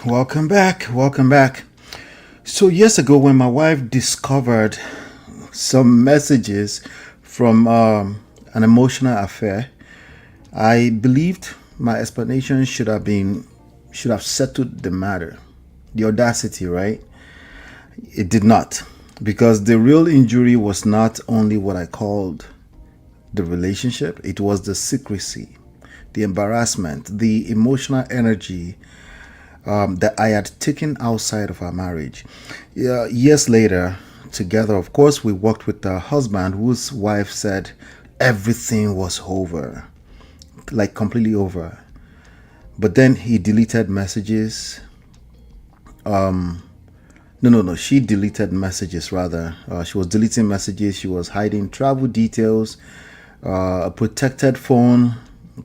Welcome back. Welcome back. So, years ago, when my wife discovered some messages from an emotional affair, I believed my explanation should have settled the matter. The audacity, right? It did not, because the real injury was not only what I called the relationship; it was the secrecy, the embarrassment, the emotional energy that I had taken outside of our marriage. Yeah, years later, together, of course, we worked with a husband whose wife said everything was over, like completely over. But then he deleted messages. No, no, no. She deleted messages rather. She was deleting messages. She was hiding travel details. A protected phone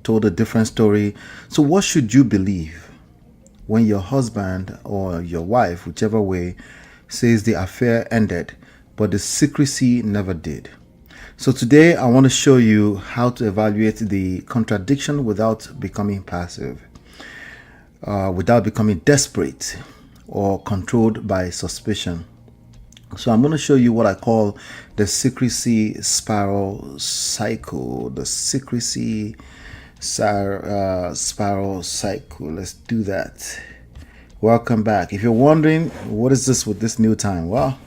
told a different story. So, what should you believe when your husband or your wife, whichever way, says the affair ended, but the secrecy never did? So today I want to show you how to evaluate the contradiction without becoming passive, without becoming desperate or controlled by suspicion. So I'm going to show you what I call the secrecy spiral cycle. The secrecy spiral cycle. Let's do that. Welcome back. If you're wondering what is this with this new time, well,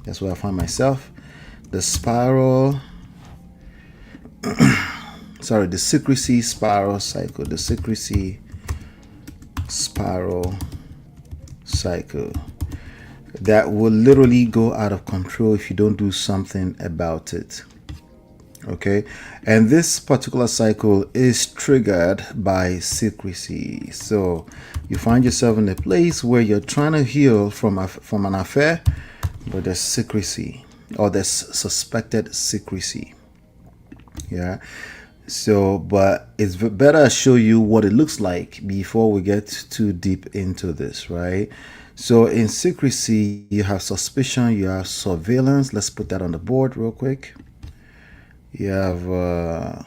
that's where I find myself. The spiral, the secrecy spiral cycle. The secrecy spiral cycle that will literally go out of control if you don't do something about it. Okay, and this particular cycle is triggered by secrecy. So you find yourself in a place where you're trying to heal from an affair, but there's secrecy, or there's suspected secrecy. Yeah. So, but it's better I show you what it looks like before we get too deep into this, right? So in secrecy, you have suspicion, you have surveillance. Let's put that on the board real quick. You have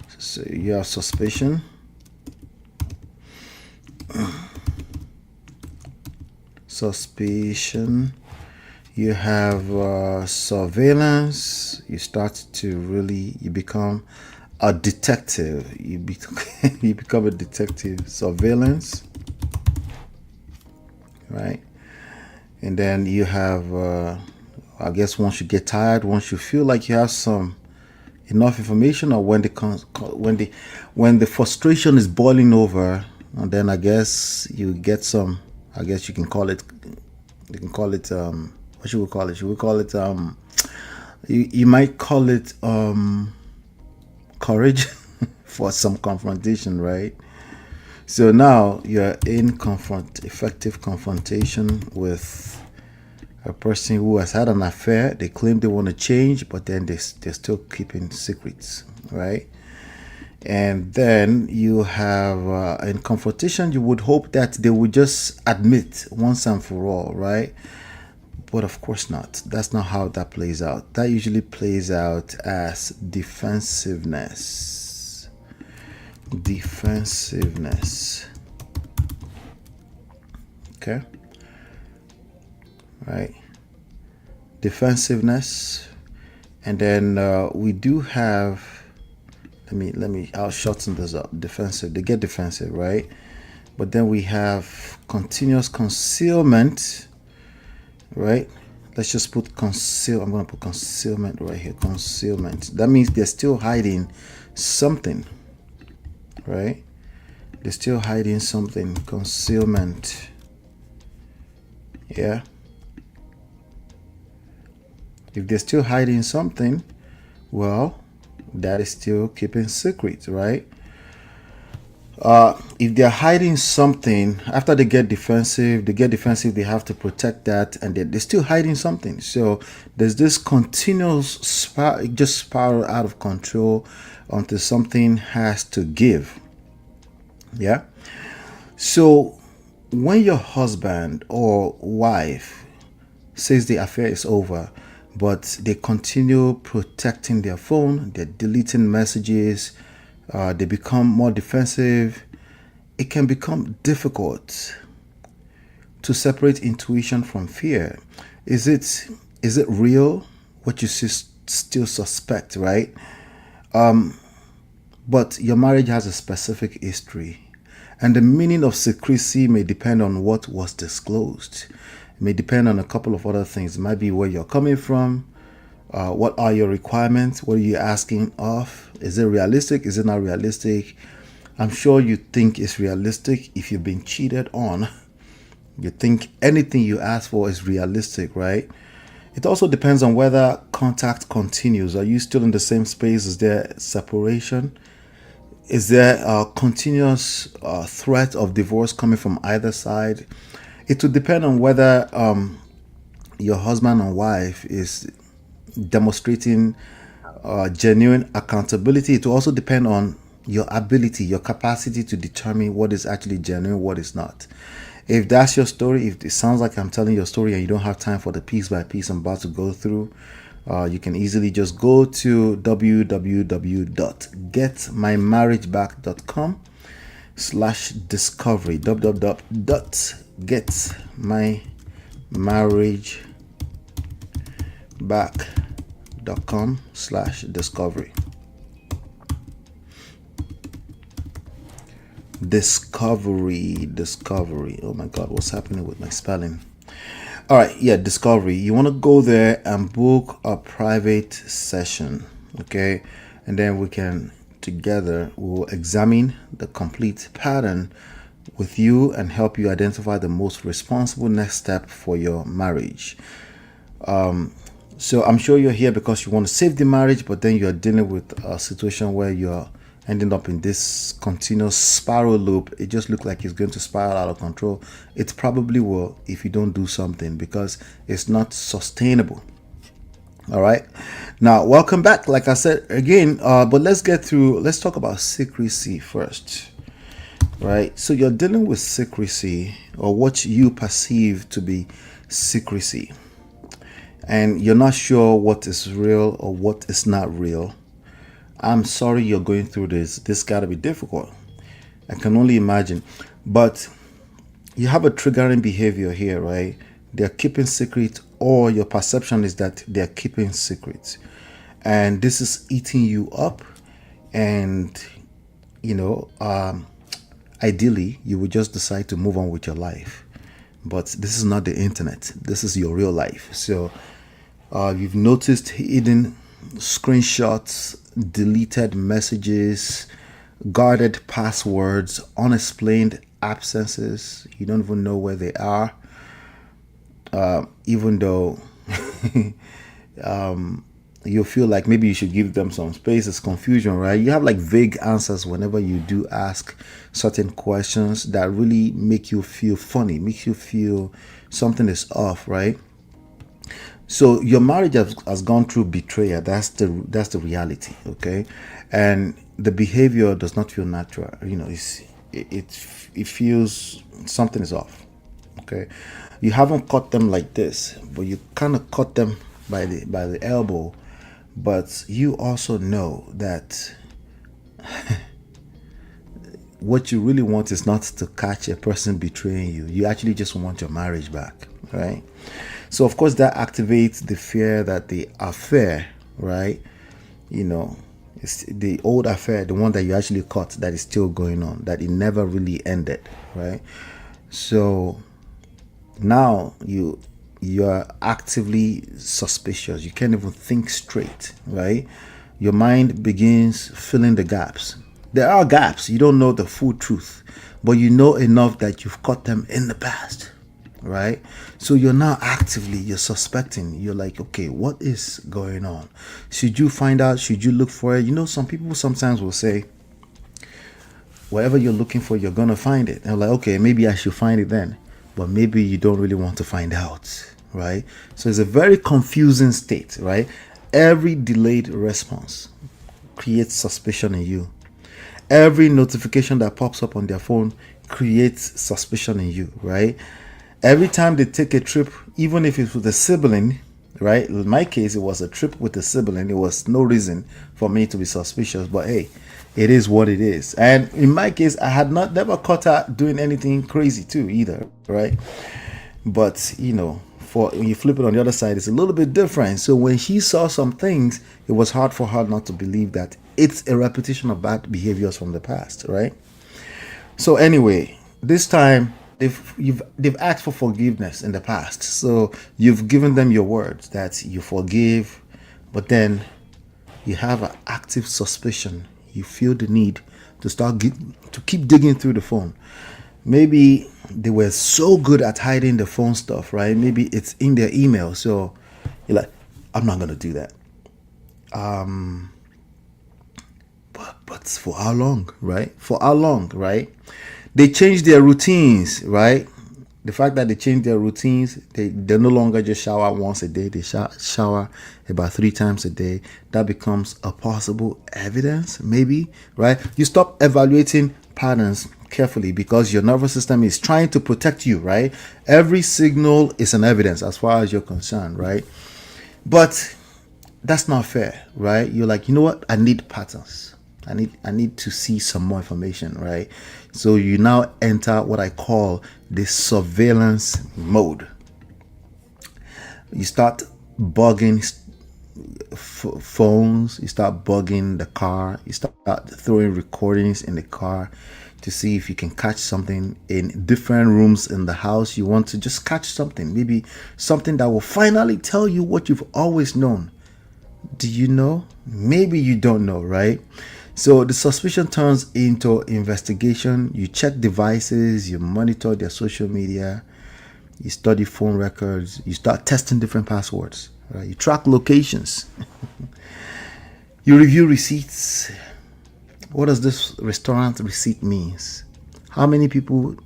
suspicion, suspicion. You have surveillance. You start to really, you become a detective. You become a detective. Surveillance, right? And then you have, I guess, once you get tired, once you feel like you have some enough information, or when the frustration is boiling over, and then I guess you get some. I guess you can call it. You can call it. What should we call it? Should we call it? You might call it courage for some confrontation, right? So now you're in effective confrontation with a person who has had an affair. They claim they want to change, but then they're still keeping secrets, right? And then you have in confrontation, you would hope that they would just admit once and for all, right? But of course not. That's not how that plays out. That usually plays out as defensiveness. Defensiveness. Okay. Right. Defensiveness. And then we do have, I'll shorten this up. Defensive. They get defensive, right? But then we have continuous concealment, right? Let's just put conceal. I'm going to put concealment right here. Concealment. That means they're still hiding something, right? They're still hiding something. Concealment. Yeah. If they're still hiding something, well, that is still keeping secret, right? If they're hiding something, after they get defensive, they have to protect that, and they're still hiding something. So there's this continuous just spiral out of control until something has to give. Yeah. So when your husband or wife says the affair is over, but they continue protecting their phone, they're deleting messages, they become more defensive, it can become difficult to separate intuition from fear. Is it real? What you still suspect, right? But your marriage has a specific history, and the meaning of secrecy may depend on what was disclosed. It may depend on a couple of other things. It might be where you're coming from. What are your requirements? What are you asking of? Is it realistic? Is it not realistic? I'm sure you think it's realistic if you've been cheated on. You think anything you ask for is realistic, right? It also depends on whether contact continues. Are you still in the same space? Is there separation? Is there a continuous threat of divorce coming from either side? It would depend on whether your husband and wife is demonstrating genuine accountability. It will also depend on your ability, your capacity to determine what is actually genuine, what is not. If that's your story, if it sounds like I'm telling your story and you don't have time for the piece by piece I'm about to go through, you can easily just go to www.getmymarriageback.com/discovery, www.getmymarriageback.com/discovery. Discovery. Oh my God, what's happening with my spelling? All right, yeah, discovery. You want to go there and book a private session, okay? And then we can together we'll examine the complete pattern with you and help you identify the most responsible next step for your marriage. So I'm sure you're here because you want to save the marriage, but then you're dealing with a situation where you're ending up in this continuous spiral loop. It just looks like it's going to spiral out of control. It probably will if you don't do something, because it's not sustainable. All right. Now, welcome back. Like I said again, but let's talk about secrecy first. Right. So you're dealing with secrecy, or what you perceive to be secrecy, and you're not sure what is real or what is not real. I'm sorry you're going through this. This got to be difficult. I can only imagine. But you have a triggering behavior here, right? They're keeping secret, or your perception is that they're keeping secrets. And this is eating you up. And, ideally, you would just decide to move on with your life. But this is not the internet. This is your real life. So you've noticed hidden screenshots, deleted messages, guarded passwords, unexplained absences. You don't even know where they are, even though you feel like maybe you should give them some space. It's confusion, right? You have like vague answers whenever you do ask certain questions that really make you feel funny, make you feel something is off, right? So your marriage has gone through betrayal. That's the reality, okay? And the behavior does not feel natural. It feels something is off, okay? You haven't caught them like this, but you kind of caught them by the elbow. But you also know that what you really want is not to catch a person betraying you. You actually just want your marriage back, right? So, of course, that activates the fear that the affair, right? It's the old affair, the one that you actually caught, that is still going on, that it never really ended, right? So now you are actively suspicious. You can't even think straight, right? Your mind begins filling the gaps. There are gaps. You don't know the full truth, but you know enough that you've caught them in the past. Right? So you're now you're suspecting. You're like, okay, what is going on? Should you find out? Should you look for it? Some people sometimes will say, whatever you're looking for, you're going to find it. And I'm like, okay, maybe I should find it then. But maybe you don't really want to find out, right? So it's a very confusing state, right? Every delayed response creates suspicion in you. Every notification that pops up on their phone creates suspicion in you, right? Every time they take a trip, even if it's with a sibling, right? In my case, it was a trip with a sibling. It was no reason for me to be suspicious. But hey, It is what it is. And in my case, I had not never caught her doing anything crazy too either, right? But for when you flip it on the other side, it's a little bit different. So when she saw some things, it was hard for her not to believe that it's a repetition of bad behaviors from the past, right? So anyway, this time they've asked for forgiveness in the past. So you've given them your words that you forgive, but then you have an active suspicion. You feel the need to to keep digging through the phone. Maybe they were so good at hiding the phone stuff, right? Maybe it's in their email. So you're like, I'm not gonna do that. But for how long, right? For how long, right? They change their routines, right? The fact that they change their routines, they no longer just shower once a day. They shower about 3 times a day. That becomes a possible evidence, maybe, right? You stop evaluating patterns carefully because your nervous system is trying to protect you, right? Every signal is an evidence as far as you're concerned, right? But that's not fair, right? You're like, you know what? I need patterns. I need to see some more information, right? So you now enter what I call the surveillance mode. You start bugging phones, you start bugging the car, you start throwing recordings in the car to see if you can catch something in different rooms in the house. You want to just catch something, maybe something that will finally tell you what you've always known. Do you know? Maybe you don't know, right? So the suspicion turns into investigation. You check devices, you monitor their social media, you study phone records, you start testing different passwords, right? You track locations, you review receipts. What does this restaurant receipt means? How many people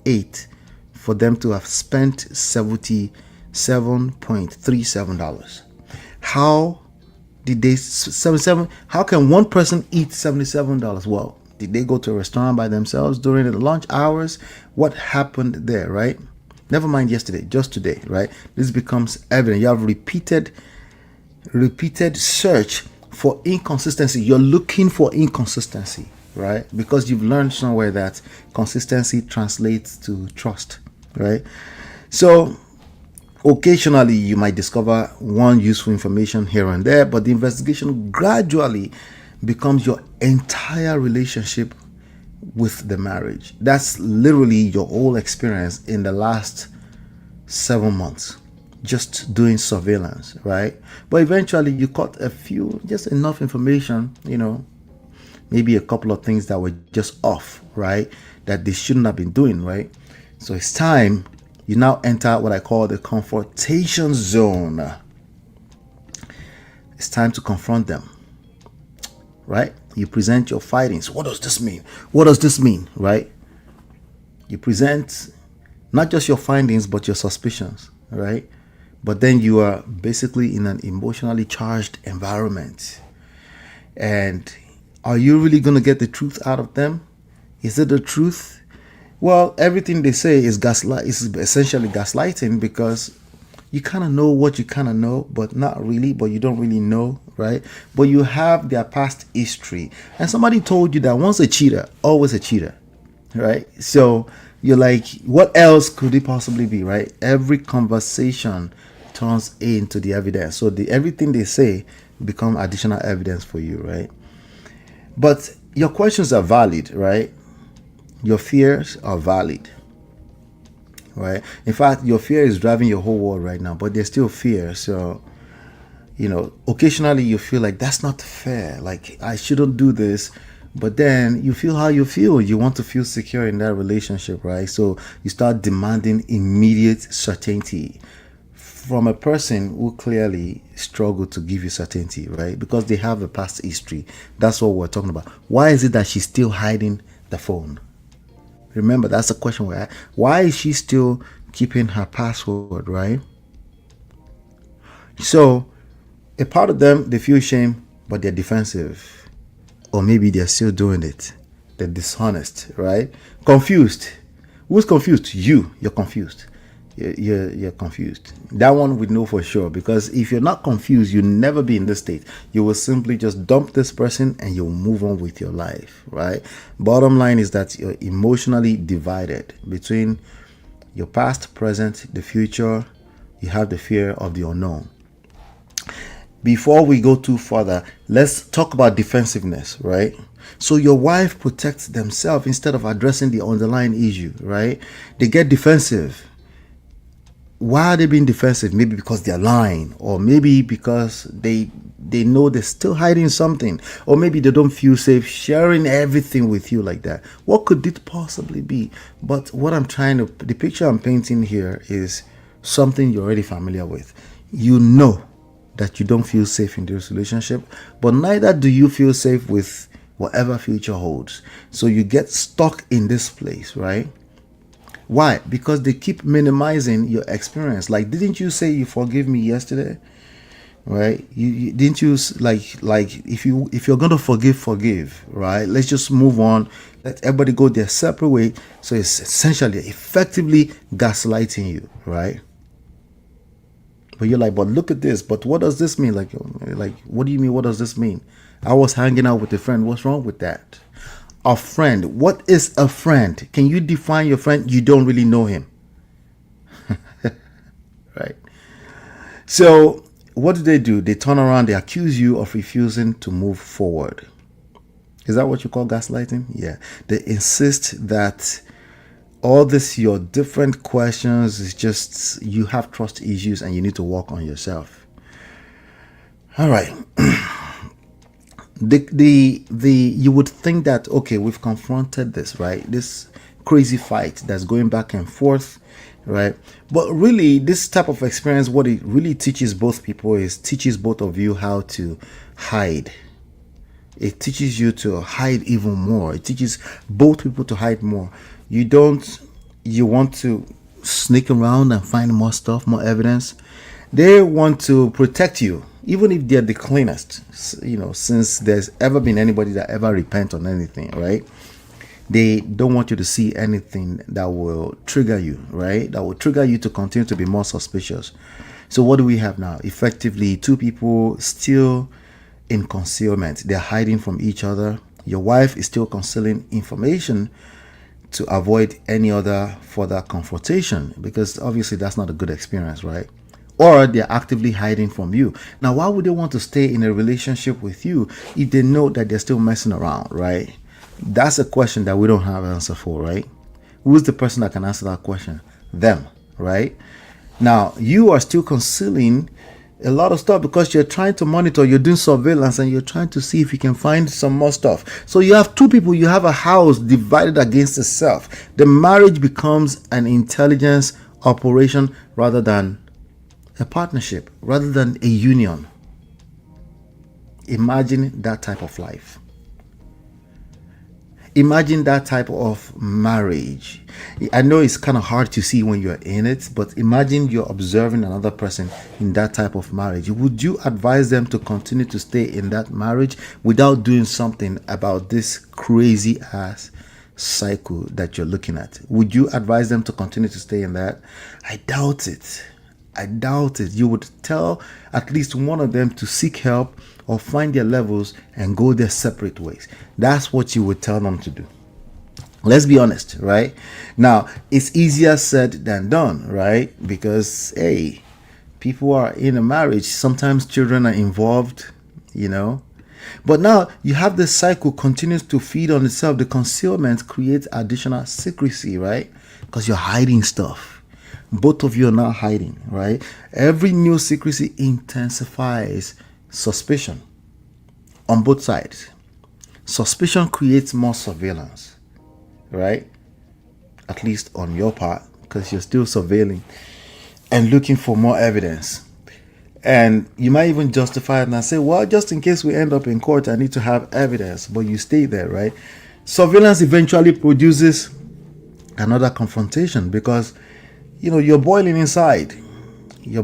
ate for them to have spent $77.37? How did they 77? How can one person eat $77? Well, did they go to a restaurant by themselves during the lunch hours? What happened there, right? Never mind yesterday, just today, right? This becomes evident. You have repeated search for inconsistency. You're looking for inconsistency, right? Because you've learned somewhere that consistency translates to trust, right? So occasionally, you might discover one useful information here and there, but the investigation gradually becomes your entire relationship with the marriage. That's literally your whole experience in the last 7 months, just doing surveillance, right? But eventually, you caught a few, just enough information, maybe a couple of things that were just off, right? That they shouldn't have been doing, right? So it's time. You now enter what I call the confrontation zone. It's time to confront them, right? You present your findings. What does this mean? What does this mean, right? You present not just your findings, but your suspicions, right? But then you are basically in an emotionally charged environment. And are you really going to get the truth out of them? Is it the truth? Well, everything they say is essentially gaslighting, because you kind of know what you kind of know, but not really, but you don't really know, right? But you have their past history. And somebody told you that once a cheater, always a cheater, right? So you're like, what else could it possibly be, right? Every conversation turns into the evidence. So everything they say become additional evidence for you, right? But your questions are valid, right? Your fears are valid, right? In fact, your fear is driving your whole world right now, but there's still fear. So, occasionally you feel like that's not fair. Like, I shouldn't do this. But then you feel how you feel. You want to feel secure in that relationship, right? So you start demanding immediate certainty from a person who clearly struggled to give you certainty, right? Because they have a past history. That's what we're talking about. Why is it that she's still hiding the phone? Remember, that's the question we're at. Why is she still keeping her password, right? So, a part of them, they feel shame, but they're defensive. Or maybe they're still doing it. They're dishonest, right? Confused. Who's confused? You're confused. you're confused. That one we know for sure, because if you're not confused, you'll never be in this state. You will simply just dump this person and you'll move on with your life, right? Bottom line is that you're emotionally divided between your past, present, the future. You have the fear of the unknown. Before we go too further, let's talk about defensiveness, right? So your wife protects themselves instead of addressing the underlying issue, right? They get defensive. Why are they being defensive? Maybe because they're lying, or maybe because they know they're still hiding something, or maybe they don't feel safe sharing everything with you like that. What could it possibly be? But the picture I'm painting here is something you're already familiar with. You know that you don't feel safe in this relationship, but neither do you feel safe with whatever future holds. So you get stuck in this place, right? Why? Because they keep minimizing your experience. Like, didn't you say you forgive me yesterday? Right? You didn't you like if you're gonna forgive, right? Let's just move on. Let everybody go their separate way. So it's essentially effectively gaslighting you, right? But you're like, but look at this. But what does this mean? Like, what do you mean? What does this mean? I was hanging out with a friend. What's wrong with that? A friend. What is a friend? Can you define your friend? You don't really know him. Right? So what do? They turn around, they accuse you of refusing to move forward. Is that what you call gaslighting? Yeah. They insist that all this, your different questions, is just you have trust issues and you need to work on yourself. All right. You would think that, okay, we've confronted this, right? This crazy fight that's going back and forth, right? But really, this type of experience, what it really teaches both people is teaches both of you how to hide. It teaches you to hide even more. It teaches both people to hide more. You want to sneak around and find more stuff, more evidence. They want to protect you, even if they're the cleanest, since there's ever been anybody that ever repent on anything, right? They don't want you to see anything that will trigger you, right? That will trigger you to continue to be more suspicious. So what do we have now? Effectively, two people still in concealment. They're hiding from each other. Your wife is still concealing information to avoid any other further confrontation, because obviously that's not a good experience, right? Or they're actively hiding from you. Now, why would they want to stay in a relationship with you if they know that they're still messing around, right? That's a question that we don't have an answer for, right? Who's the person that can answer that question? Them, right? Now, you are still concealing a lot of stuff because you're trying to monitor, you're doing surveillance, and you're trying to see if you can find some more stuff. So you have two people, you have a house divided against itself. The marriage becomes an intelligence operation rather than a partnership, rather than a union. Imagine that type of life. Imagine that type of marriage. I know it's kind of hard to see when you're in it, but imagine you're observing another person in that type of marriage. Would you advise them to continue to stay in that marriage without doing something about this crazy ass cycle that you're looking at? Would you advise them to continue to stay in that? I doubt it. You would tell at least one of them to seek help or find their levels and go their separate ways. That's what you would tell them to do. Let's be honest, right? Now, it's easier said than done, right? Because, hey, people are in a marriage. Sometimes children are involved, But now you have this cycle continues to feed on itself. The concealment creates additional secrecy, right? Because you're hiding stuff. Both of you are now hiding, right? Every new secrecy intensifies suspicion on both sides. Suspicion creates more surveillance, right? At least on your part, because you're still surveilling and looking for more evidence. And you might even justify it and say, well, just in case we end up in court, I need to have evidence. But you stay there, right? Surveillance eventually produces another confrontation because you're boiling inside. You're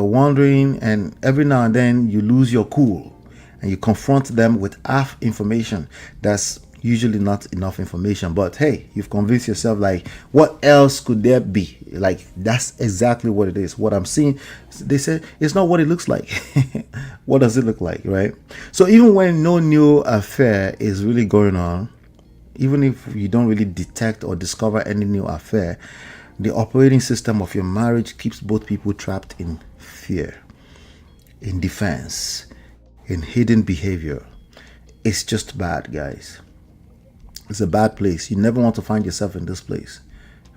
wondering, and every now and then you lose your cool and you confront them with half information. That's usually not enough information. But hey, you've convinced yourself, like, what else could there be? Like, that's exactly what it is. What I'm seeing, they say, it's not what it looks like. What does it look like, right? So even when no new affair is really going on, even if you don't really detect or discover any new affair, the operating system of your marriage keeps both people trapped in fear, in defense, in hidden behavior. It's just bad, guys. It's a bad place. You never want to find yourself in this place,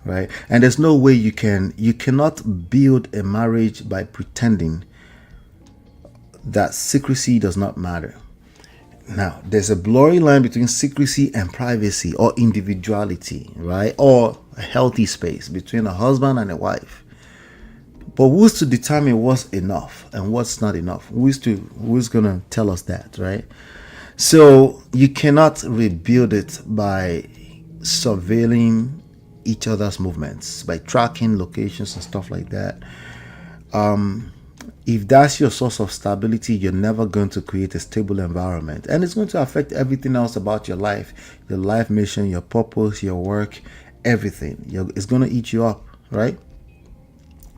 right? And there's no way you cannot build a marriage by pretending that secrecy does not matter. Now, there's a blurry line between secrecy and privacy, or individuality, right? Or a healthy space between a husband and a wife. But who's to determine what's enough and what's not enough? Who's gonna tell us that, right? So you cannot rebuild it by surveilling each other's movements, by tracking locations and stuff like that. If that's your source of stability, you're never going to create a stable environment, and it's going to affect everything else about your life mission, your purpose, your work, everything. It's going to eat you up, right?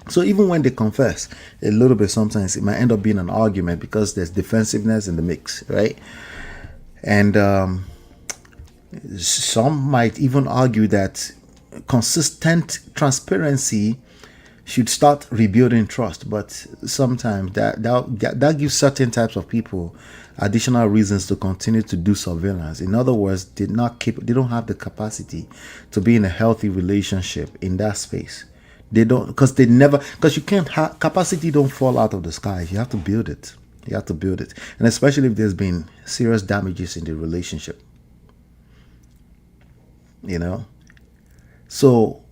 So even when they confess a little bit, sometimes it might end up being an argument because there's defensiveness in the mix, right? And some might even argue that consistent transparency should start rebuilding trust. But sometimes that gives certain types of people additional reasons to continue to do surveillance. In other words, they don't have the capacity to be in a healthy relationship in that space. They don't, because you can't have capacity. Don't fall out of the sky. You have to build it. And especially if there's been serious damages in the relationship, so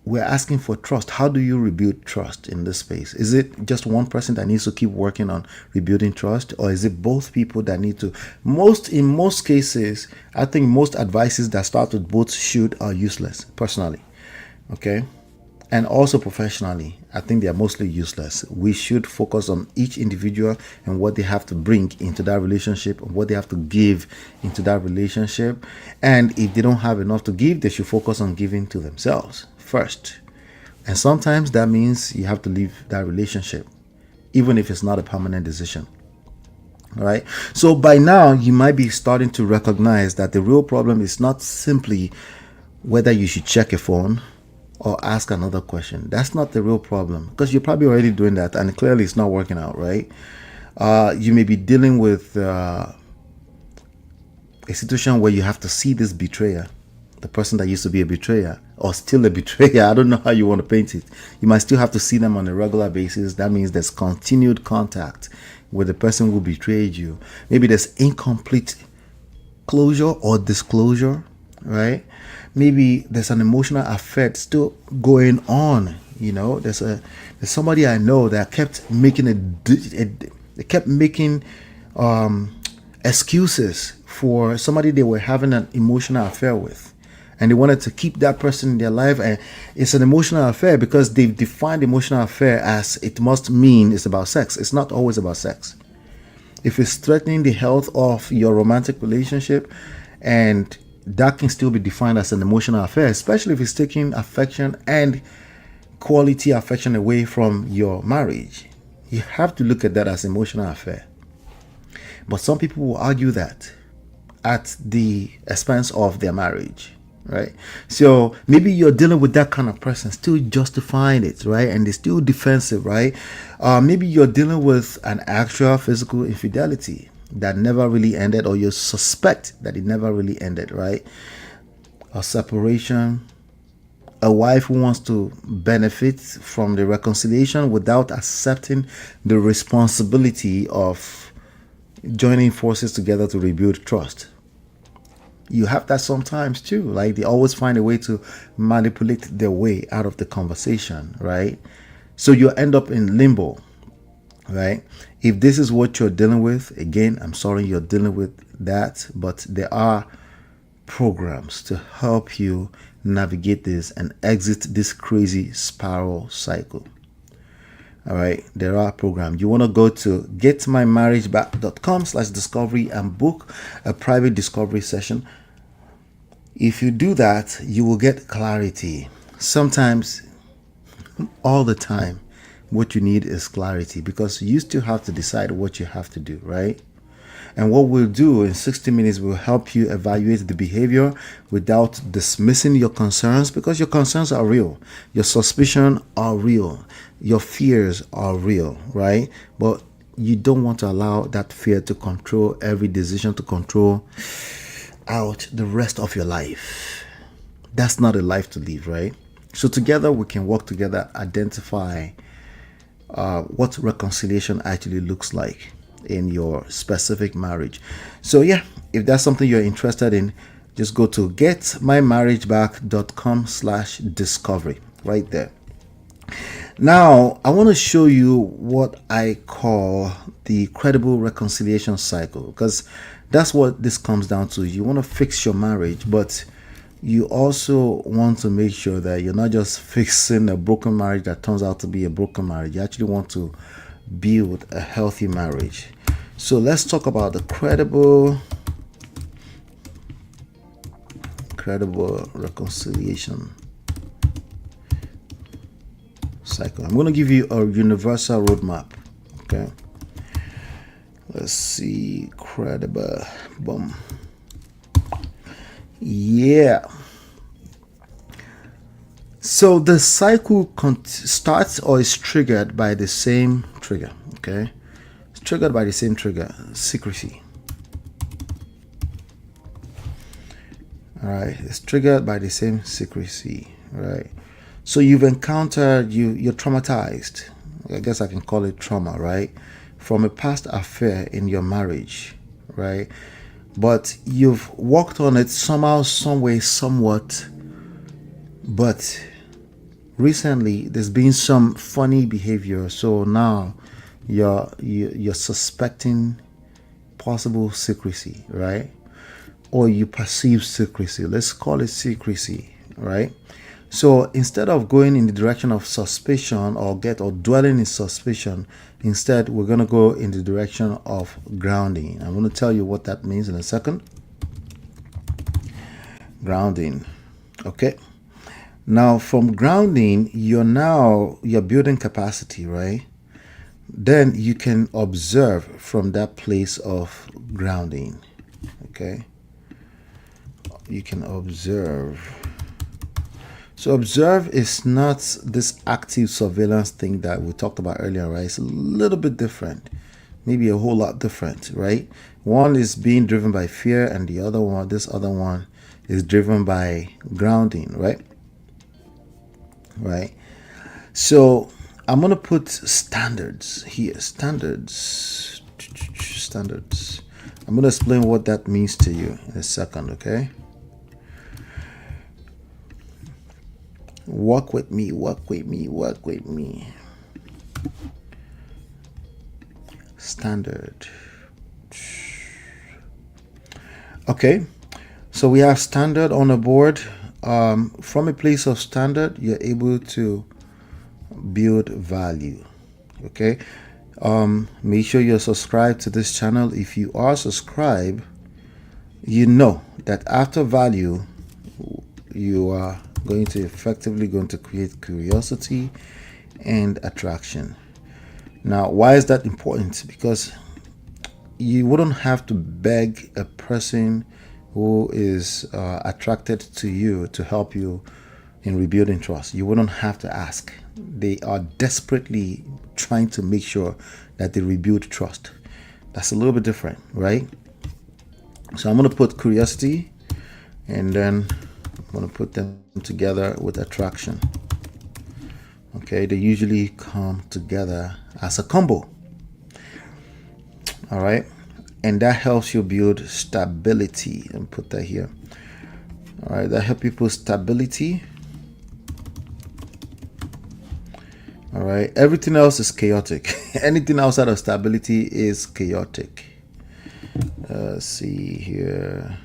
we're asking for trust. How do you rebuild trust in this space? Is it just one person that needs to keep working on rebuilding trust, or is it both people that need to? In most cases, I think most advices that start with both should are useless, personally. Okay? And also professionally, I think they are mostly useless. We should focus on each individual and what they have to bring into that relationship, and what they have to give into that relationship. And if they don't have enough to give, they should focus on giving to themselves first. And sometimes that means you have to leave that relationship, even if it's not a permanent decision. All right. So by now, you might be starting to recognize that the real problem is not simply whether you should check your phone or ask another question. That's not the real problem, because you're probably already doing that, and clearly it's not working out, right? You may be dealing with a situation where you have to see this betrayer, the person that used to be a betrayer, or still a betrayer. I don't know how you want to paint it. You might still have to see them on a regular basis. That means there's continued contact with the person who betrayed you. Maybe there's incomplete closure or disclosure, right? Maybe there's an emotional affect still going on. There's somebody I know that kept making excuses for somebody they were having an emotional affair with, and they wanted to keep that person in their life. And it's an emotional affair because they've defined emotional affair as it must mean it's about sex. It's not always about sex. If it's threatening the health of your romantic relationship, and that can still be defined as an emotional affair, especially if it's taking affection and quality affection away from your marriage. You have to look at that as emotional affair. But some people will argue that at the expense of their marriage, right? So maybe you're dealing with that kind of person, still justifying it, right? And they're still defensive, right? Maybe you're dealing with an actual physical infidelity that never really ended, or you suspect that it never really ended, right? A separation, a wife who wants to benefit from the reconciliation without accepting the responsibility of joining forces together to rebuild trust. You have that sometimes too. Like, they always find a way to manipulate their way out of the conversation, right? So you end up in limbo, right? If this is what you're dealing with, again, I'm sorry you're dealing with that, but there are programs to help you navigate this and exit this crazy spiral cycle. All right, there are programs. You want to go to getmymarriageback.com/discovery and book a private discovery session. If you do that, you will get clarity. Sometimes, all the time, what you need is clarity, because you still have to decide what you have to do, right? And what we'll do in 60 minutes will help you evaluate the behavior without dismissing your concerns, because your concerns are real. Your suspicion are real. Your fears are real, right? But you don't want to allow that fear to control every decision, to control out the rest of your life. That's not a life to live, right? So together we can work together, identify what reconciliation actually looks like in your specific marriage. So yeah, if that's something you're interested in, just go to getmymarriageback.com/discovery right there. Now, I want to show you what I call the credible reconciliation cycle, because that's what this comes down to. You want to fix your marriage, but you also want to make sure that you're not just fixing a broken marriage that turns out to be a broken marriage. You actually want to build a healthy marriage. So let's talk about the credible reconciliation cycle. I'm going to give you a universal roadmap. Okay. Let's see. Credible. Boom. Yeah. So the cycle starts or is triggered by the same trigger. Okay. It's triggered by the same trigger. Secrecy. All right. It's triggered by the same secrecy. Right. So you've encountered, you're traumatized. I guess I can call it trauma, right? From a past affair in your marriage, right? But you've worked on it somehow, some way, somewhat. But recently there's been some funny behavior. So now you're suspecting possible secrecy, right? Or you perceive secrecy. Let's call it secrecy, right? So instead of going in the direction of suspicion or dwelling in suspicion, instead we're going to go in the direction of grounding. I'm going to tell you what that means in a second. Grounding. Okay. Now from grounding, you're building capacity, right? Then you can observe from that place of grounding. Okay. You can observe. So observe is not this active surveillance thing that we talked about earlier, right? It's a little bit different, maybe a whole lot different, right? One is being driven by fear, and this other one is driven by grounding, right? Right. So I'm going to put standards here. Standards. I'm going to explain what that means to you in a second, okay? Walk with me. Standard. Okay, so we have standard on the board. From a place of standard, you're able to build value. Okay, make sure you're subscribed to this channel. If you are subscribed, you know that after value, you are going to create curiosity and attraction. Now, why is that important? Because you wouldn't have to beg a person who is attracted to you to help you in rebuilding trust. You wouldn't have to ask. They are desperately trying to make sure that they rebuild trust. That's a little bit different, right? So I'm going to put curiosity, and then I'm going to put them together with attraction. Okay, they usually come together as a combo. All right, and that helps you build stability. And put that here. All right, that helps you put stability. All right, everything else is chaotic. Anything outside of stability is chaotic. Let's see here.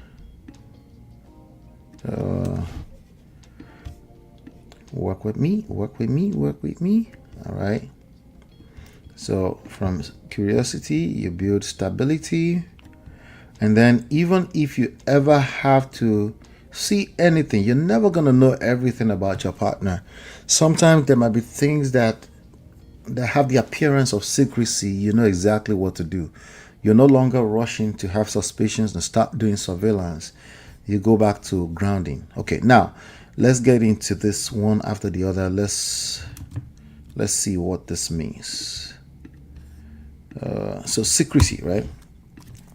Work with me. All right. So from curiosity, you build stability. And then even if you ever have to see anything. You're never going to know everything about your partner. Sometimes there might be things that have the appearance of secrecy. You know exactly what to do. You're no longer rushing to have suspicions and start doing surveillance. You go back to grounding. Okay, now let's get into this one after the other. Let's see what this means. So secrecy, right?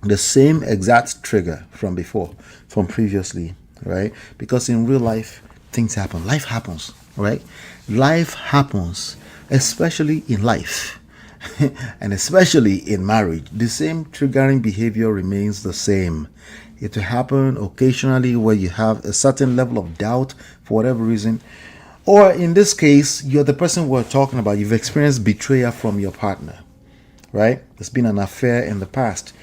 The same exact trigger from before, from previously, right? Because in real life, things happen. Life happens, right? Life happens, especially in life. And especially in marriage, the same triggering behavior remains the same. It will happen occasionally where you have a certain level of doubt for whatever reason. Or in this case, you're the person we're talking about. You've experienced betrayal from your partner, right? There's been an affair in the past.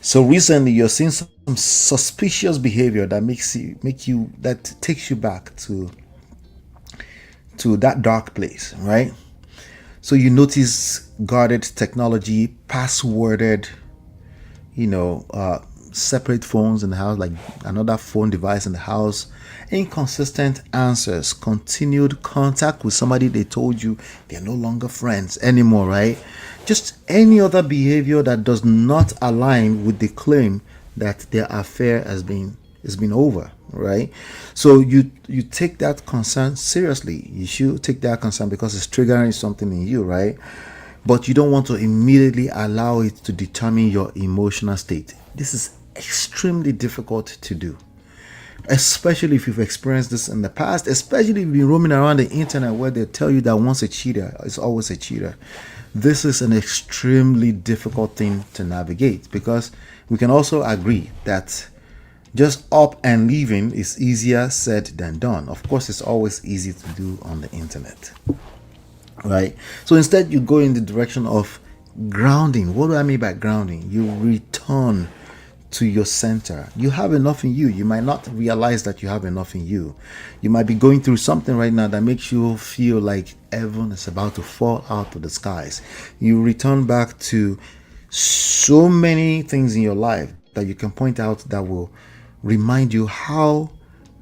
So recently you're seeing some suspicious behavior that that takes you back to that dark place, right? So you notice guarded technology, passworded, separate phones in the house, like another phone device in the house, inconsistent answers, continued contact with somebody they told you they're no longer friends anymore, right? Just any other behavior that does not align with the claim that their affair has been over, right? So you take that concern seriously. You should take that concern because it's triggering something in you, right? But you don't want to immediately allow it to determine your emotional state. This is extremely difficult to do, especially if you've experienced this in the past, especially if you've been roaming around the internet where they tell you that once a cheater is always a cheater. This is an extremely difficult thing to navigate, because we can also agree that just up and leaving is easier said than done. Of course, it's always easy to do on the internet, right? So instead, you go in the direction of grounding. What do I mean by grounding? You return to your center. You have enough in you. You might not realize that you have enough in you. You might be going through something right now that makes you feel like heaven is about to fall out of the skies. You return back to so many things in your life that you can point out that will remind you how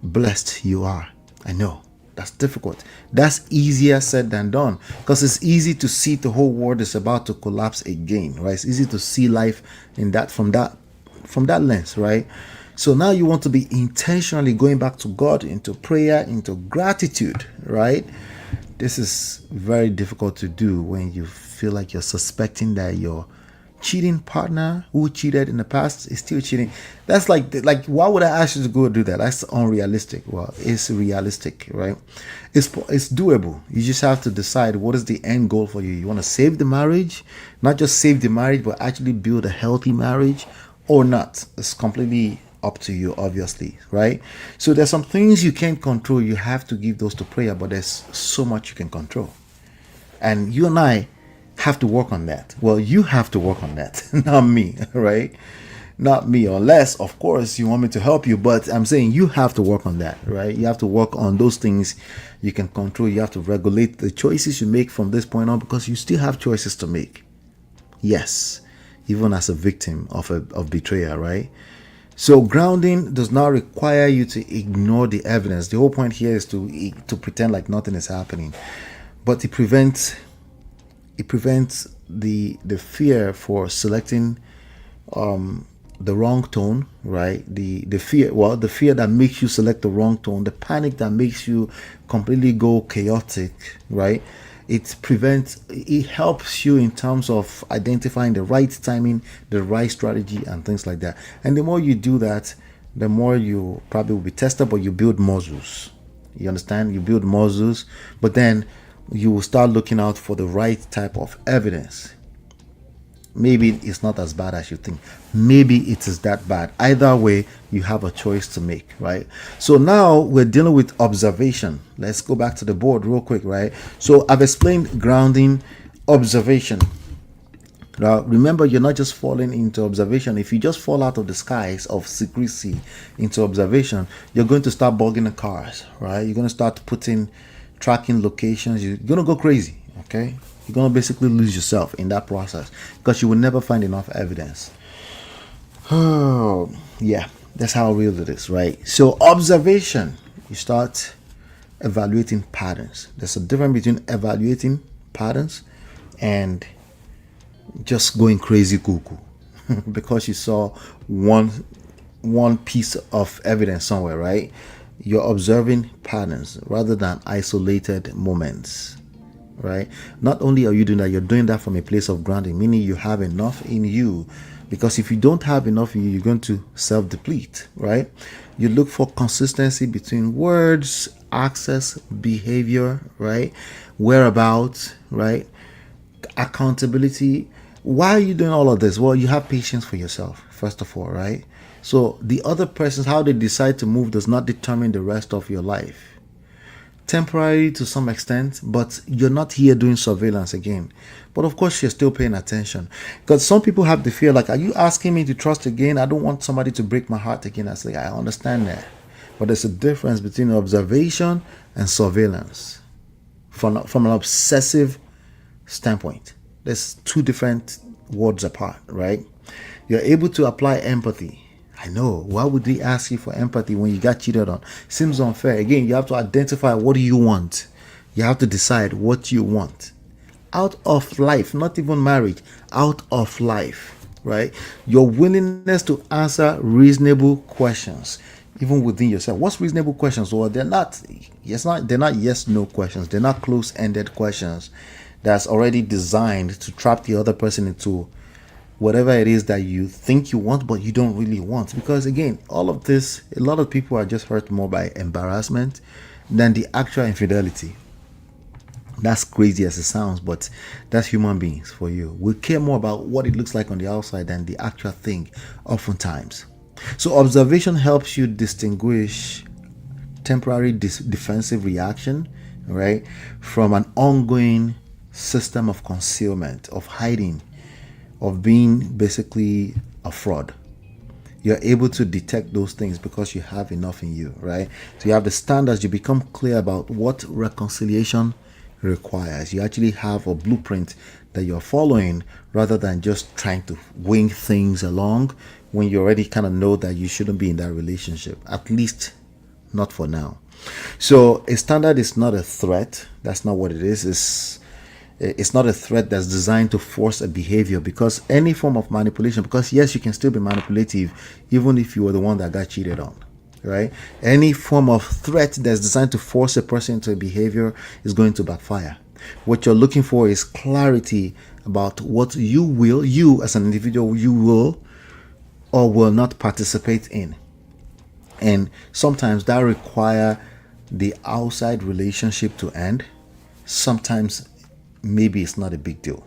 blessed you are. I know that's difficult. That's easier said than done, because it's easy to see the whole world is about to collapse again, right? It's easy to see life in that from that lens, right? So now you want to be intentionally going back to God, into prayer, into gratitude, right? This is very difficult to do when you feel like you're suspecting that your cheating partner who cheated in the past is still cheating. That's like why would I ask you to go do that? That's unrealistic. Well, it's realistic, right? It's doable. You just have to decide what is the end goal for you. You want to save the marriage, not just save the marriage, but actually build a healthy marriage, or not. It's completely up to you, obviously, right? So there's some things you can't control. You have to give those to prayer, but there's so much you can control. And you and I have to work on that. Well, you have to work on that, not me, right? Not me, unless, of course, you want me to help you. But I'm saying you have to work on that, right? You have to work on those things you can control. You have to regulate the choices you make from this point on, because you still have choices to make. Yes, even as a victim of betrayal, right? So grounding does not require you to ignore the evidence. The whole point here is to pretend like nothing is happening, but it prevents the fear for selecting the wrong tone, right? The fear that makes you select the wrong tone, the panic that makes you completely go chaotic, right? It helps you in terms of identifying the right timing, the right strategy, and things like that. And the more you do that, the more you probably will be tested, but you build muscles. You understand? You build muscles, but then you will start looking out for the right type of evidence. Maybe it's not as bad as you think. Maybe it is that bad. Either way, you have a choice to make, right? So now we're dealing with observation. Let's go back to the board real quick, right? So I've explained grounding, observation. Now, remember, you're not just falling into observation. If you just fall out of the skies of secrecy into observation, you're going to start bugging the cars, right? You're going to start tracking locations. You're going to go crazy, okay? You're going to basically lose yourself in that process, because you will never find enough evidence. Oh, yeah. That's how real it is, right? So observation, you start evaluating patterns. There's a difference between evaluating patterns and just going crazy cuckoo because you saw one one piece of evidence somewhere, right? You're observing patterns rather than isolated moments, right? Not only are you doing that, you're doing that from a place of grounding, meaning you have enough in you. Because if you don't have enough in you, you're going to self deplete, right? You look for consistency between words, access, behavior, right? Whereabouts, right? Accountability. Why are you doing all of this? Well, you have patience for yourself, first of all, right? So the other person's how they decide to move does not determine the rest of your life. Temporary to some extent, but you're not here doing surveillance again. But of course, you're still paying attention. Because some people have the fear, like, are you asking me to trust again? I don't want somebody to break my heart again. I say, I understand that. But there's a difference between observation and surveillance. From an obsessive standpoint, there's two different words apart, right? You're able to apply empathy. I know. Why would they ask you for empathy when you got cheated on? Seems unfair. Again, you have to identify what do you want. You have to decide what you want. Out of life, not even marriage, out of life, right? Your willingness to answer reasonable questions, even within yourself. What's reasonable questions? Well, they're not yes, no questions. They're not close-ended questions that's already designed to trap the other person into whatever it is that you think you want but you don't really want. Because again, all of this, a lot of people are just hurt more by embarrassment than the actual infidelity. That's crazy as it sounds, but that's human beings for you. We care more about what it looks like on the outside than the actual thing oftentimes. So observation helps you distinguish temporary defensive reaction, right, from an ongoing system of concealment, of hiding, of being basically a fraud. You're able to detect those things because you have enough in you, right? So you have the standards, you become clear about what reconciliation requires. You actually have a blueprint that you're following rather than just trying to wing things along when you already kind of know that you shouldn't be in that relationship, at least not for now. So a standard is not a threat. That's not what it is. It's not a threat that's designed to force a behavior, because any form of manipulation, because yes, you can still be manipulative even if you were the one that got cheated on, right? Any form of threat that's designed to force a person into a behavior is going to backfire. What you're looking for is clarity about what you as an individual, you will or will not participate in. And sometimes that require the outside relationship to end. Sometimes maybe it's not a big deal.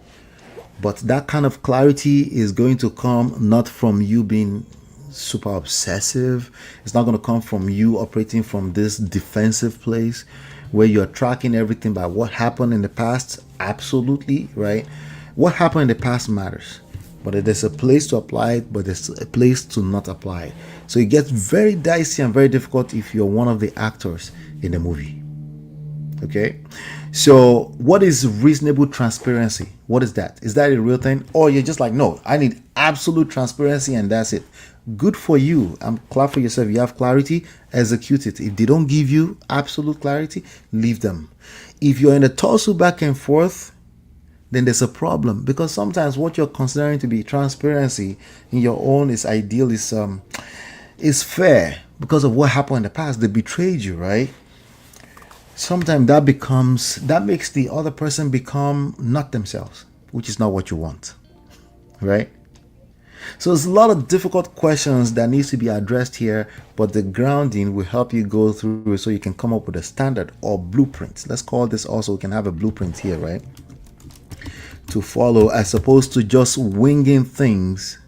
But that kind of clarity is going to come not from you being super obsessive. It's not going to come from you operating from this defensive place where you're tracking everything by what happened in the past. Absolutely, right? What happened in the past matters. But there's a place to apply it, but there's a place to not apply it. So it gets very dicey and very difficult if you're one of the actors in the movie. Okay, so what is reasonable transparency? What is that? Is that a real thing? Or you're just like, no, I need absolute transparency and that's it. Good for you. I'm glad for yourself. You have clarity, execute it. If they don't give you absolute clarity, leave them. If you're in a tussle back and forth, then there's a problem, because sometimes what you're considering to be transparency in your own is ideal, is fair because of what happened in the past. They betrayed you, right? Sometimes that makes the other person become not themselves, which is not what you want, right? So there's a lot of difficult questions that needs to be addressed here, but the grounding will help you go through it so you can come up with a standard or blueprint. Let's call this also, we can have a blueprint here, right, to follow, as opposed to just winging things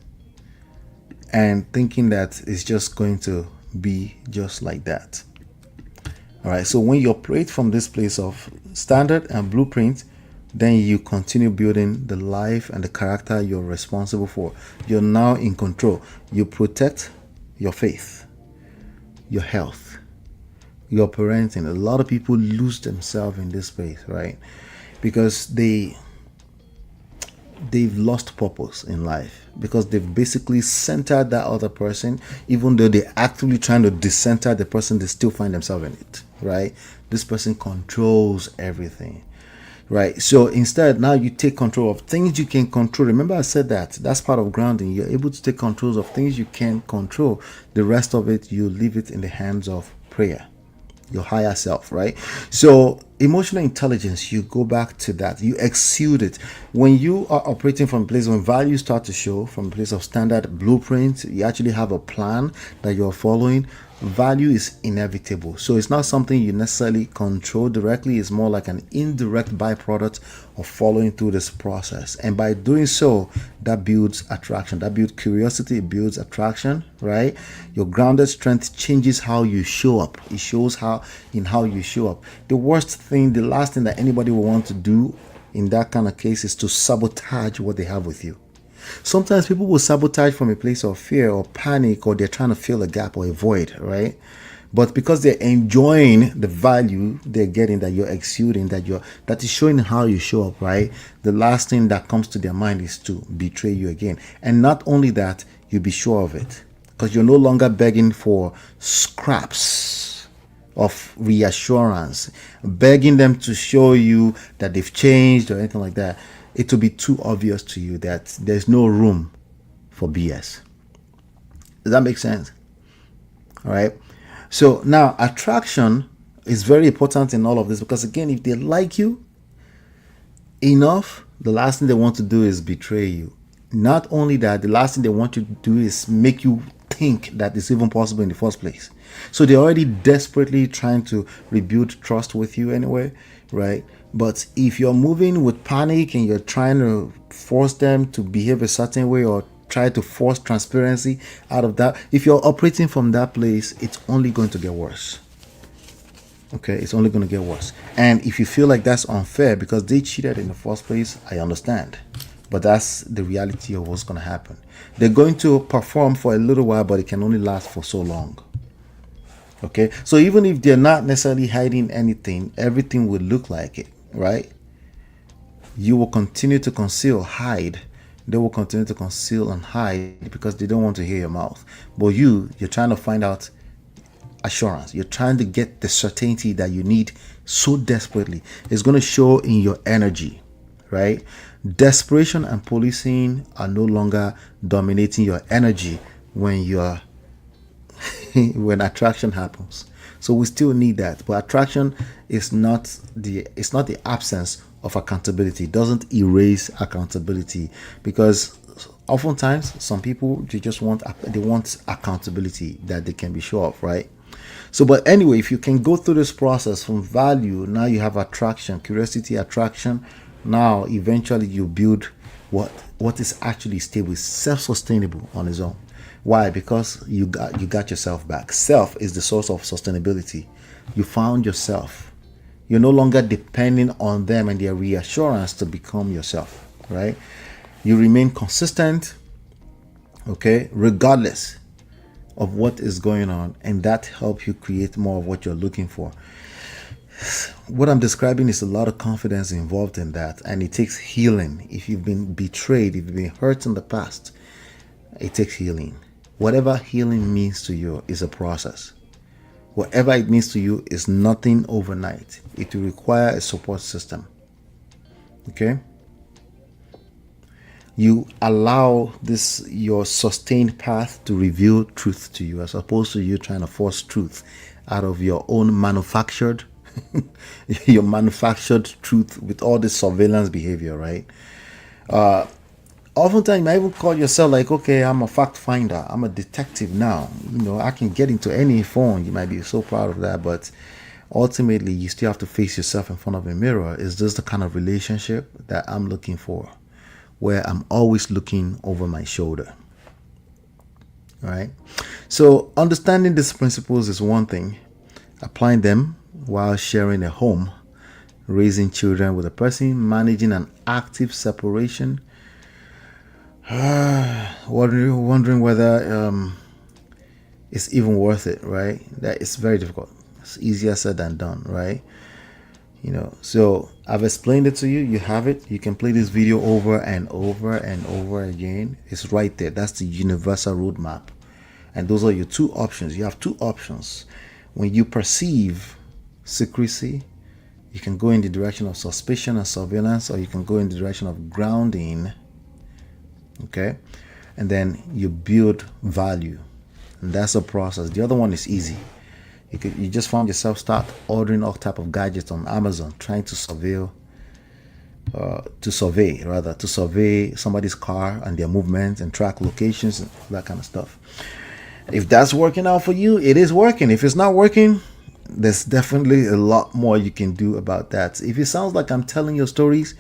and thinking that it's just going to be just like that. All right, so when you operate from this place of standard and blueprint, then you continue building the life and the character you're responsible for. You're now in control. You protect your faith, your health, your parenting. A lot of people lose themselves in this space, right? Because they they've lost purpose in life because they've basically centered that other person. Even though they're actively trying to decenter the person, they still find themselves in it, right? This person controls everything, right? So instead, now you take control of things you can control. Remember, I said that's part of grounding. You're able to take control of things you can control. The rest of it, you leave it in the hands of prayer, your higher self, right? So emotional intelligence, you go back to that, you exude it when you are operating from a place when values start to show from a place of standard blueprint. You actually have a plan that you're following. Value is inevitable, so it's not something you necessarily control directly. It's more like an indirect byproduct of following through this process, and by doing so, that builds attraction, that builds curiosity, it builds attraction, right? Your grounded strength changes how you show up. It shows how you show up. The last thing that anybody will want to do in that kind of case is to sabotage what they have with you. Sometimes people will sabotage from a place of fear or panic, or they're trying to fill a gap or a void, right? But because they're enjoying the value they're getting, that you're exuding, that is showing how you show up, right? The last thing that comes to their mind is to betray you again. And not only that, you'll be sure of it because you're no longer begging for scraps of reassurance, begging them to show you that they've changed or anything like that. It will be too obvious to you that there's no room for BS. Does that make sense? All right. So now attraction is very important in all of this because, again, if they like you enough, the last thing they want to do is betray you. Not only that, the last thing they want you to do is make you think that it's even possible in the first place. So they're already desperately trying to rebuild trust with you anyway, right? But if you're moving with panic and you're trying to force them to behave a certain way or try to force transparency out of that, if you're operating from that place, it's only going to get worse. Okay, it's only going to get worse. And if you feel like that's unfair because they cheated in the first place, I understand. But that's the reality of what's going to happen. They're going to perform for a little while, but it can only last for so long. Okay, so even if they're not necessarily hiding anything, everything will look like it, right? You will continue to conceal, hide. They will continue to conceal and hide because they don't want to hear your mouth. But you're trying to find out assurance. You're trying to get the certainty that you need so desperately. It's going to show in your energy, right? Desperation and policing are no longer dominating your energy when you're when attraction happens. So we still need that, but attraction is not the absence of accountability. It doesn't erase accountability because oftentimes some people they want accountability that they can be sure of, right? So, but anyway, if you can go through this process from value, now you have attraction, curiosity, attraction. Now eventually you build what is actually stable, self-sustainable on its own. Why? Because you got yourself back. Self is the source of sustainability. You found yourself. You're no longer depending on them and their reassurance to become yourself, right? You remain consistent, okay, regardless of what is going on, and that helps you create more of what you're looking for. What I'm describing is a lot of confidence involved in that, and it takes healing. If you've been betrayed, if you've been hurt in the past, it takes healing. Whatever healing means to you is a process. Whatever it means to you is nothing overnight. It will require a support system. Okay? You allow your sustained path to reveal truth to you, as opposed to you trying to force truth out of your own manufactured your manufactured truth with all this surveillance behavior, right? Oftentimes you might even call yourself like, okay, I'm a fact finder, I'm a detective now. I can get into any phone. You might be so proud of that, but ultimately you still have to face yourself in front of a mirror. Is this the kind of relationship that I'm looking for, where I'm always looking over my shoulder? All right. So understanding these principles is one thing. Applying them while sharing a home, raising children with a person, managing an active separation, wondering whether it's even worth it, right? That it's very difficult. It's easier said than done, right? So I've explained it to you. You have it. You can play this video over and over and over again. It's right there. That's the universal roadmap. And those are your two options. You have two options. When you perceive secrecy, you can go in the direction of suspicion and surveillance, or you can go in the direction of grounding. Okay? And then you build value. And that's a process. The other one is easy. You just find yourself start ordering all type of gadgets on Amazon, trying to survey somebody's car and their movements and track locations and that kind of stuff. If that's working out for you, it is working. If it's not working, there's definitely a lot more you can do about that. If it sounds like I'm telling your stories,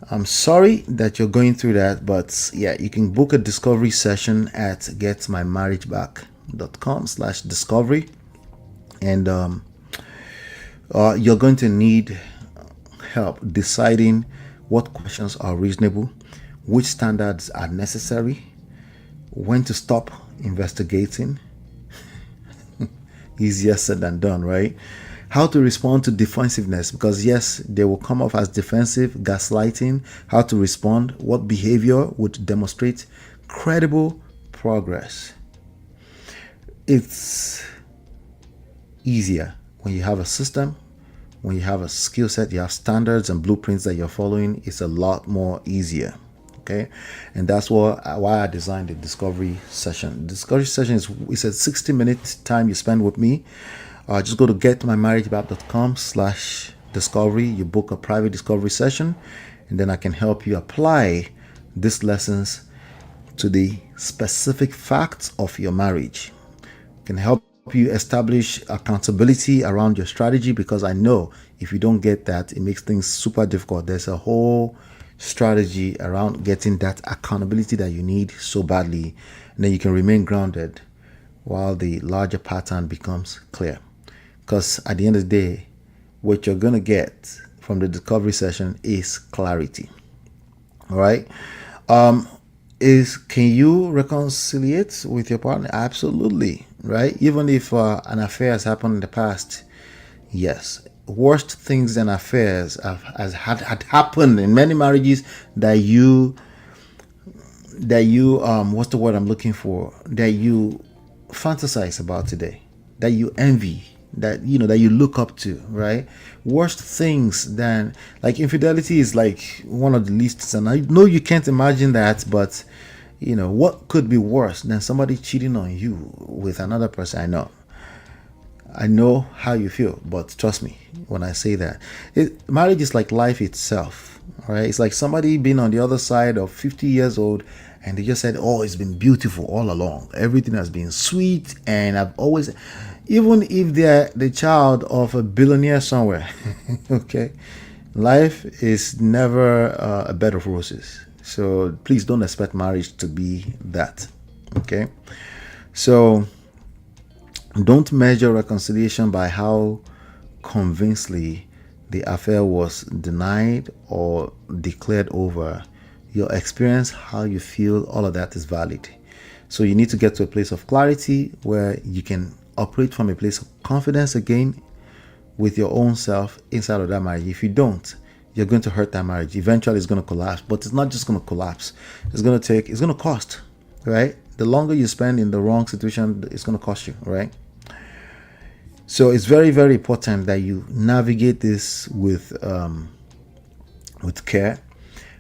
I'm sorry that you're going through that, but yeah, you can book a discovery session at getmymarriageback.com/discovery. And you're going to need help deciding what questions are reasonable, which standards are necessary, when to stop investigating. Easier said than done, right? How to respond to defensiveness, because yes, they will come off as defensive, gaslighting. How to respond, what behavior would demonstrate credible progress. It's easier when you have a system, when you have a skill set, you have standards and blueprints that you're following. It's a lot more easier. Okay, and that's why I designed the discovery session. The discovery session is a 60-minute time you spend with me. Just go to getmymarriageback.com/discovery. You book a private discovery session, and then I can help you apply these lessons to the specific facts of your marriage. I can help you establish accountability around your strategy, because I know if you don't get that, it makes things super difficult. There's a whole strategy around getting that accountability that you need so badly, and then you can remain grounded while the larger pattern becomes clear. Because at the end of the day, what you're going to get from the discovery session is clarity. All right. Can you reconciliate with your partner? Absolutely, right? Even if an affair has happened in the past, yes. Worst things than affairs had happened in many marriages that you what's the word I'm looking for? That you fantasize about today, that you envy, that you look up to, right? Worst things than, like, infidelity is like one of the least, and I know you can't imagine that, but what could be worse than somebody cheating on you with another person? I know how you feel, but trust me when I say that. Marriage is like life itself, right? It's like somebody being on the other side of 50 years old, and they just said, oh, it's been beautiful all along. Everything has been sweet, and I've always, even if they're the child of a billionaire somewhere, okay, life is never a bed of roses. So please don't expect marriage to be that, okay? So don't measure reconciliation by how convincingly the affair was denied or declared over. Your experience, how you feel, all of that is valid. So you need to get to a place of clarity where you can operate from a place of confidence again with your own self inside of that marriage. If you don't, you're going to hurt that marriage. Eventually it's going to collapse. But it's not just going to collapse. It's going to cost, right? The longer you spend in the wrong situation, it's going to cost you, right? So it's very, very important that you navigate this with care,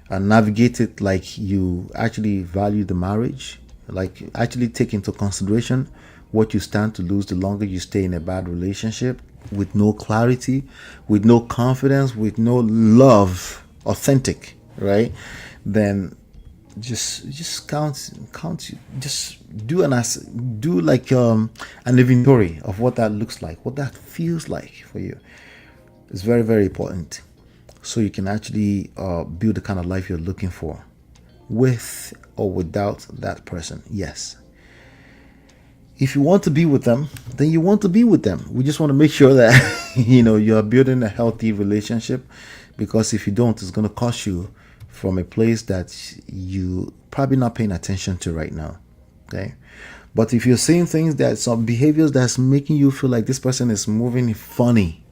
and navigate it like you actually value the marriage, like actually take into consideration what you stand to lose the longer you stay in a bad relationship with no clarity, with no confidence, with no love, authentic, right? Then just count, just do like an inventory of what that looks like, what that feels like for you. It's very, very important, so you can actually build the kind of life you're looking for, with or without that person. Yes, if you want to be with them, then you want to be with them. We just want to make sure that you're building a healthy relationship, because if you don't, it's going to cost you from a place that you probably not paying attention to right now. Okay, but if you're seeing things, that some behaviors that's making you feel like this person is moving funny,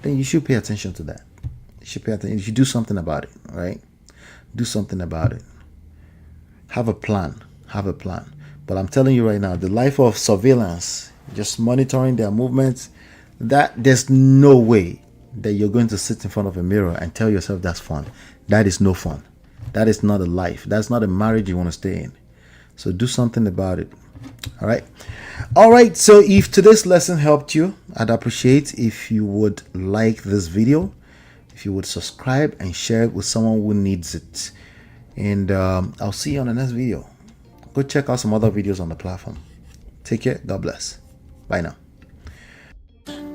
then you should pay attention to that. You should pay attention. You should do something about it, right? Do something about it. Have a plan. Have a plan. But I'm telling you right now, the life of surveillance, just monitoring their movements, that there's no way that you're going to sit in front of a mirror and tell yourself that's fun. That is no fun. That is not a life. That's not a marriage you want to stay in. So do something about it. All right. All right. So if today's lesson helped you, I'd appreciate if you would like this video, if you would subscribe and share it with someone who needs it. And I'll see you on the next video. Go check out some other videos on the platform. Take care. God bless. Bye now.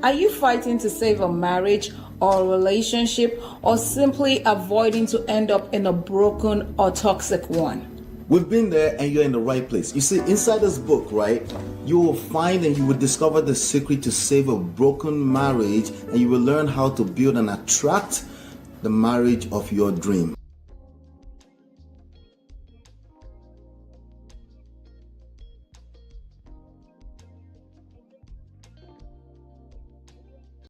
Are you fighting to save a marriage or a relationship, or simply avoiding to end up in a broken or toxic one? We've been there and you're in the right place. You see, inside this book, right, you will find and you will discover the secret to save a broken marriage, and you will learn how to build and attract the marriage of your dream.